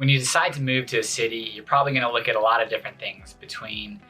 when you decide to move to a city, you're probably going to look at a lot of different things between,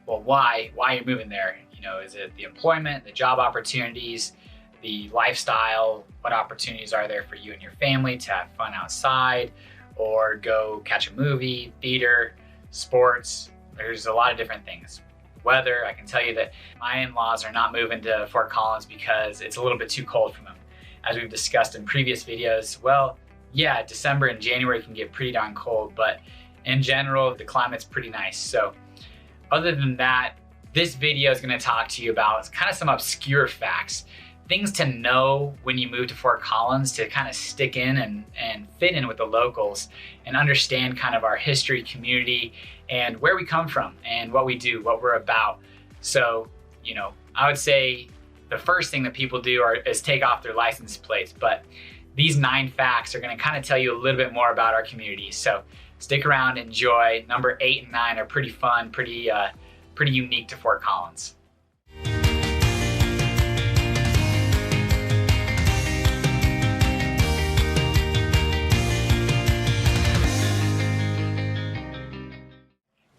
well, why you're moving there. Is it the employment, the job opportunities, the lifestyle? What opportunities are there for you and your family to have fun outside or go catch a movie, theater, sports? There's a lot of different things. Weather, I can tell you that my in-laws are not moving to Fort Collins because it's a little bit too cold for them. As we've discussed in previous videos, well, yeah, December and January can get pretty darn cold, but in general, the climate's pretty nice. So other than that, this video is going to talk to you about kind of some obscure facts, things to know when you move to Fort Collins to kind of stick in and fit in with the locals and understand kind of our history, community, and where we come from and what we do, what we're about. So, I would say the first thing that people do is take off their license plates, but these 9 facts are going to kind of tell you a little bit more about our community. So stick around, enjoy. Number 8 and 9 are pretty fun, pretty unique to Fort Collins.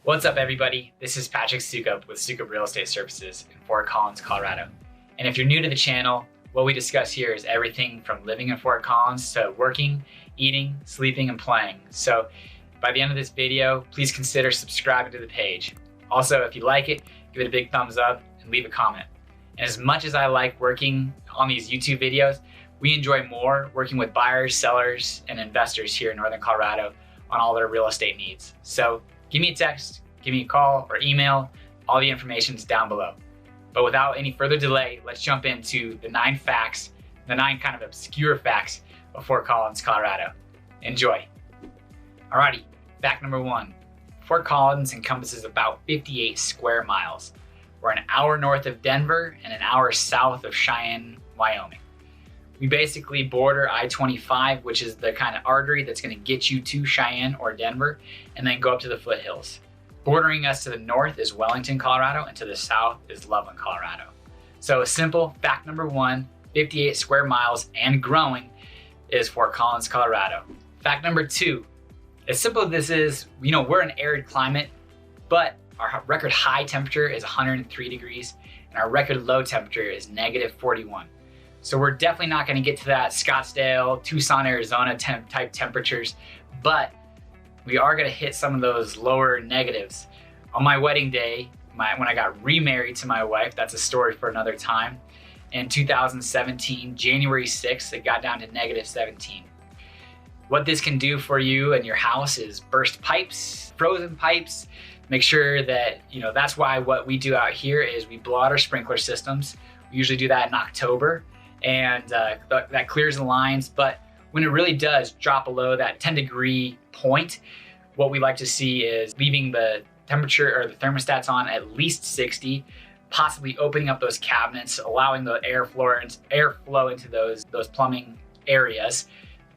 What's up, everybody? This is Patrick Soukup with Soukup Real Estate Services in Fort Collins, Colorado. And if you're new to the channel, what we discuss here is everything from living in Fort Collins to working, eating, sleeping, and playing. So by the end of this video, please consider subscribing to the page. Also, if you like it, give it a big thumbs up and leave a comment. And as much as I like working on these YouTube videos, we enjoy more working with buyers, sellers, and investors here in Northern Colorado on all their real estate needs. So give me a text, give me a call, or email. All the information is down below. But without any further delay, let's jump into the 9 facts, the 9 kind of obscure facts of Fort Collins, Colorado. Enjoy. Alrighty, fact number 1. Fort Collins encompasses about 58 square miles. We're an hour north of Denver and an hour south of Cheyenne, Wyoming. We basically border I-25, which is the kind of artery that's going to get you to Cheyenne or Denver, and then go up to the foothills. Bordering us to the north is Wellington, Colorado, and to the south is Loveland, Colorado. So a simple fact number 1, 58 square miles and growing is Fort Collins, Colorado. Fact number 2, as simple as this is, we're an arid climate, but our record high temperature is 103 degrees and our record low temperature is -41. So we're definitely not going to get to that Scottsdale, Tucson, Arizona type temperatures, but we are going to hit some of those lower negatives. On my wedding day, when I got remarried to my wife, that's a story for another time, in 2017, January 6th, it got down to -17. What this can do for you and your house is burst pipes, frozen pipes. Make sure that, that's why what we do out here is we blow out our sprinkler systems. We usually do that in October, and that clears the lines. But when it really does drop below that 10-degree point, what we like to see is leaving the temperature or the thermostats on at least 60, possibly opening up those cabinets, allowing the airflow into those plumbing areas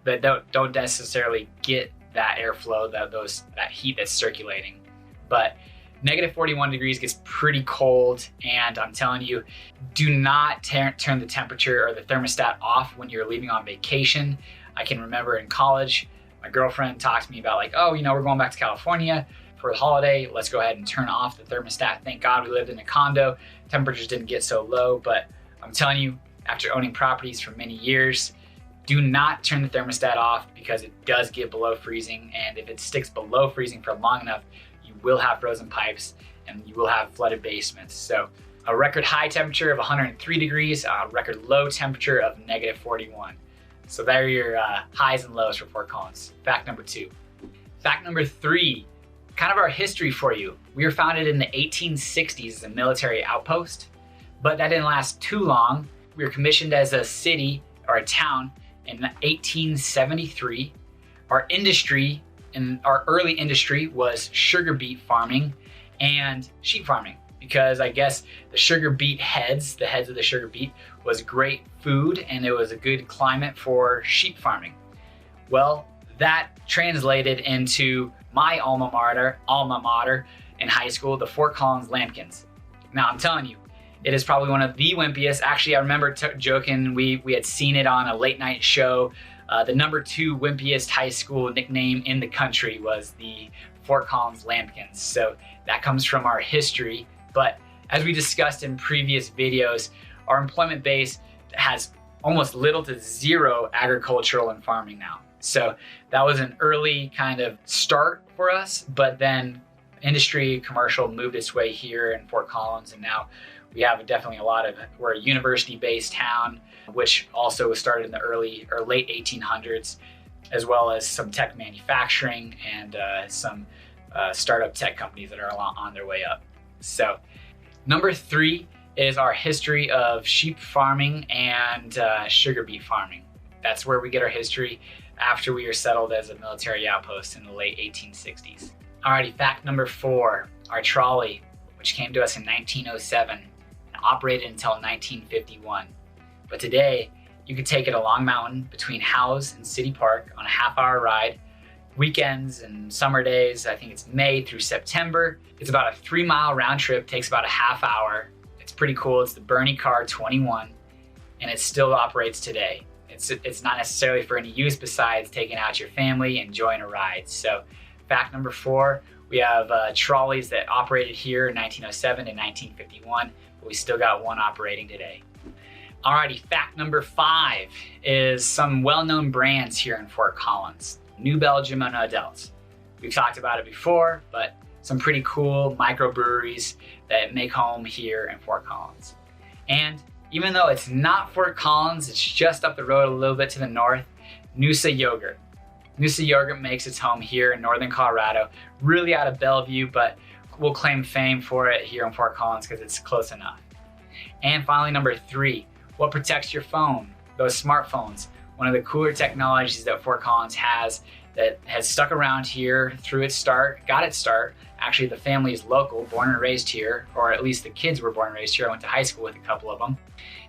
that don't necessarily get that airflow, that heat that's circulating. But -41 degrees gets pretty cold, and I'm telling you, do not turn the temperature or the thermostat off when you're leaving on vacation. I can remember in college, my girlfriend talked to me about we're going back to California for the holiday. Let's go ahead and turn off the thermostat. Thank God we lived in a condo. Temperatures didn't get so low, but I'm telling you, after owning properties for many years, do not turn the thermostat off because it does get below freezing. And if it sticks below freezing for long enough, you will have frozen pipes and you will have flooded basements. So a record high temperature of 103 degrees, a record low temperature of -41. So there are your highs and lows for Fort Collins. Fact number 2. Fact number 3, kind of our history for you. We were founded in the 1860s as a military outpost, but that didn't last too long. We were commissioned as a city or a town in 1873. Our industry, and our early industry, was sugar beet farming and sheep farming, because I guess the sugar beet heads, the heads of the sugar beet, was great food and it was a good climate for sheep farming. Well, that translated into my alma mater in high school, the Fort Collins Lambkins. Now I'm telling you, it is probably one of the wimpiest. Actually, I remember joking, we had seen it on a late night show The #2 wimpiest high school nickname in the country was the Fort Collins Lambkins. So that comes from our history. But as we discussed in previous videos, our employment base has almost little to zero agricultural and farming now. So that was an early kind of start for us, but then industry, commercial moved its way here in Fort Collins, and now we have definitely we're a university-based town, which also was started in the early or late 1800s, as well as some tech manufacturing and some startup tech companies that are on their way up. So #3 is our history of sheep farming and sugar beet farming. That's where we get our history after we were settled as a military outpost in the late 1860s. Alrighty, fact #4, our trolley, which came to us in 1907 and operated until 1951. But today, you could take it along mountain between Howes and City Park on a half-hour ride. Weekends and summer days, I think it's May through September. It's about a 3-mile round trip, takes about a half hour. It's pretty cool. It's the Bernie Car 21, and it still operates today. It's not necessarily for any use besides taking out your family and enjoying a ride. So fact #4, we have trolleys that operated here in 1907 and 1951, but we still got one operating today. Alrighty, fact #5 is some well-known brands here in Fort Collins. New Belgium and Odell's. We've talked about it before, but some pretty cool microbreweries that make home here in Fort Collins. And even though it's not Fort Collins, it's just up the road a little bit to the north, Noosa Yogurt. Noosa Yogurt makes its home here in northern Colorado, really out of Bellevue, but we'll claim fame for it here in Fort Collins because it's close enough. And finally, #3, what protects your phone? Those smartphones. One of the cooler technologies that Fort Collins has that has stuck around here through its start, got its start. Actually, the family is local, born and raised here, or at least the kids were born and raised here. I went to high school with a couple of them,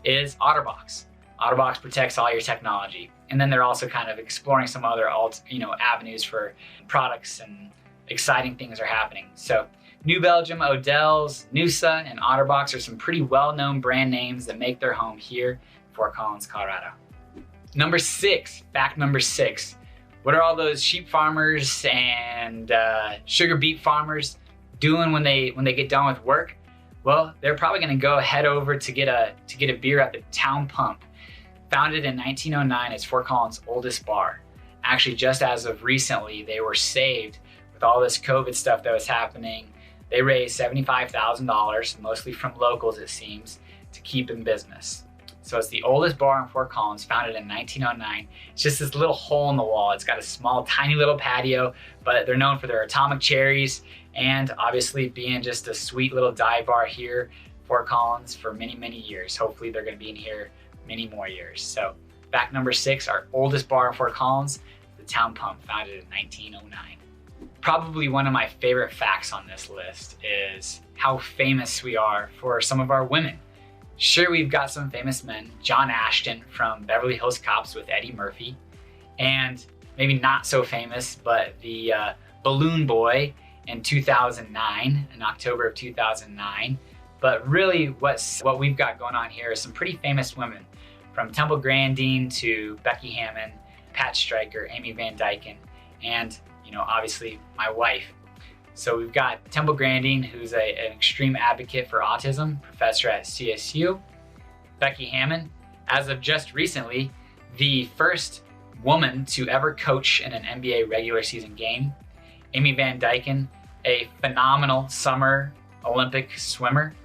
is OtterBox. OtterBox protects all your technology. And then they're also kind of exploring some other avenues for products, and exciting things are happening. So New Belgium, Odell's, Noosa, and OtterBox are some pretty well-known brand names that make their home here in Fort Collins, Colorado. #6, fact #6. What are all those sheep farmers and sugar beet farmers doing when they get done with work? Well, they're probably going to go head over to get a beer at the Town Pump. Founded in 1909, it's Fort Collins' oldest bar. Actually, just as of recently, they were saved with all this COVID stuff that was happening. They raised $75,000, mostly from locals it seems, to keep in business. So it's the oldest bar in Fort Collins, founded in 1909. It's just this little hole in the wall. It's got a small, tiny little patio, but they're known for their atomic cherries and obviously being just a sweet little dive bar here in Fort Collins for many, many years. Hopefully they're gonna be in here many more years. So fact #6, our oldest bar in Fort Collins, the Town Pump, founded in 1909. Probably one of my favorite facts on this list is how famous we are for some of our women. Sure, we've got some famous men, John Ashton from Beverly Hills Cops with Eddie Murphy, and maybe not so famous, but the Balloon Boy in 2009, in October of 2009. But really what we've got going on here is some pretty famous women, from Temple Grandin to Becky Hammond, Pat Stryker, Amy Van Dyken, and obviously my wife. So we've got Temple Grandin, who's an extreme advocate for autism, professor at CSU. Becky Hammond, as of just recently, the first woman to ever coach in an NBA regular season game. Amy Van Dyken, a phenomenal summer Olympic swimmer.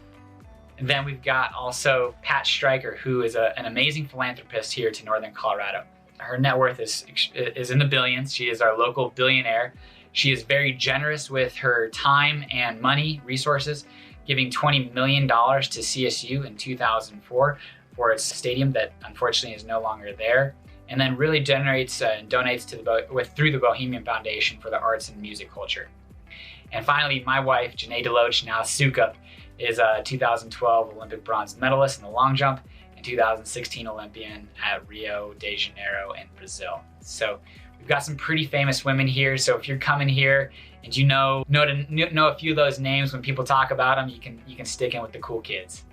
And then we've got also Pat Stryker, who is an amazing philanthropist here to Northern Colorado. Her net worth is in the billions. She is our local billionaire. She is very generous with her time and money, resources, giving $20 million to CSU in 2004 for its stadium that unfortunately is no longer there, and then really generates and donates through the Bohemian Foundation for the arts and music culture. And finally, my wife, Janae Deloach, now Soukup, is a 2012 Olympic bronze medalist in the long jump and 2016 Olympian at Rio de Janeiro in Brazil. So we've got some pretty famous women here. So if you're coming here and you know a few of those names when people talk about them, you can stick in with the cool kids.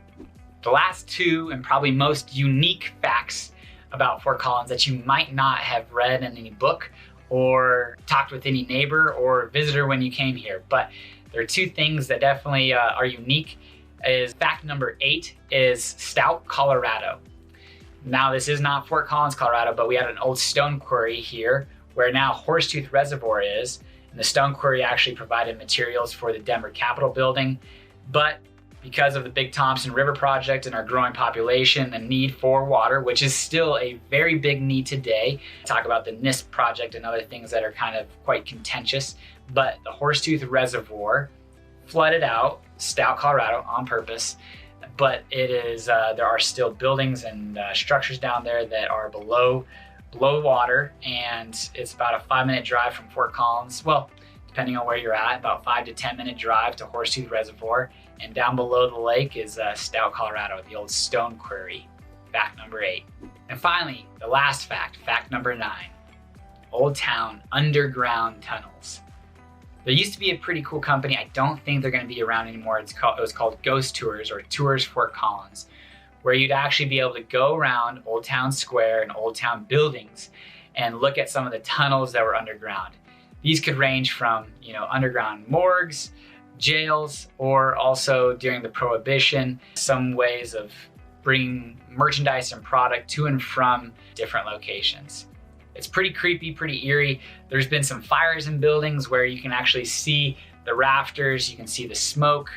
The last two and probably most unique facts about Fort Collins that you might not have read in any book or talked with any neighbor or visitor when you came here. But there are two things that definitely are unique. Fact number 8 is Stout, Colorado. Now, this is not Fort Collins, Colorado, but we had an old stone quarry here where now Horsetooth Reservoir is. And the stone quarry actually provided materials for the Denver Capitol building. But because of the Big Thompson River project and our growing population, the need for water, which is still a very big need today. Talk about the NISP project and other things that are kind of quite contentious, but the Horsetooth Reservoir flooded out Stout, Colorado on purpose, but it is there are still buildings and structures down there that are below water, and it's about a 5-minute drive from Fort Collins. Well, depending on where you're at, about 5 to 10 minute drive to Horsetooth Reservoir. And down below the lake is Stout, Colorado, the old stone quarry. Fact number 8. And finally, the last fact, fact number 9, Old Town underground tunnels. There used to be a pretty cool company. I don't think they're going to be around anymore. It was called Ghost Tours, or Tours Fort Collins, where you'd actually be able to go around Old Town Square and Old Town buildings and look at some of the tunnels that were underground. These could range from, underground morgues, jails, or also during the Prohibition, some ways of bringing merchandise and product to and from different locations. It's pretty creepy, pretty eerie. There's been some fires in buildings where you can actually see the rafters, you can see the smoke.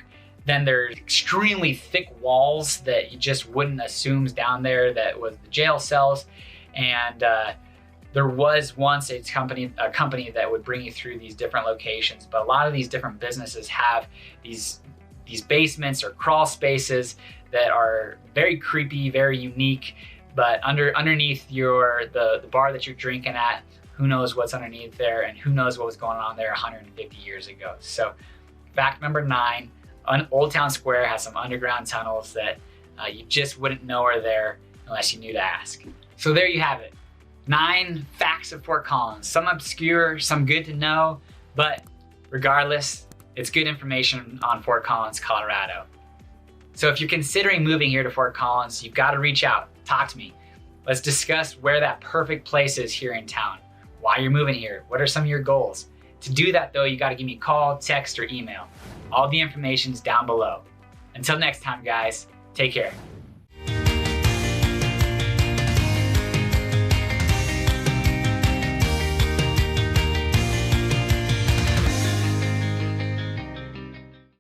Then there's extremely thick walls that you just wouldn't assume is down there that was the jail cells. And there was once a company that would bring you through these different locations, but a lot of these different businesses have these basements or crawl spaces that are very creepy, very unique, but underneath the bar that you're drinking at, who knows what's underneath there and who knows what was going on there 150 years ago. So fact number 9, Old Town Square has some underground tunnels that you just wouldn't know are there unless you knew to ask. So there you have it. 9 facts of Fort Collins, some obscure, some good to know, but regardless, it's good information on Fort Collins, Colorado. So if you're considering moving here to Fort Collins, you've got to reach out, talk to me. Let's discuss where that perfect place is here in town, why you're moving here, what are some of your goals. To do that though, you got to give me a call, text, or email. All the information's down below. Until next time, guys, take care.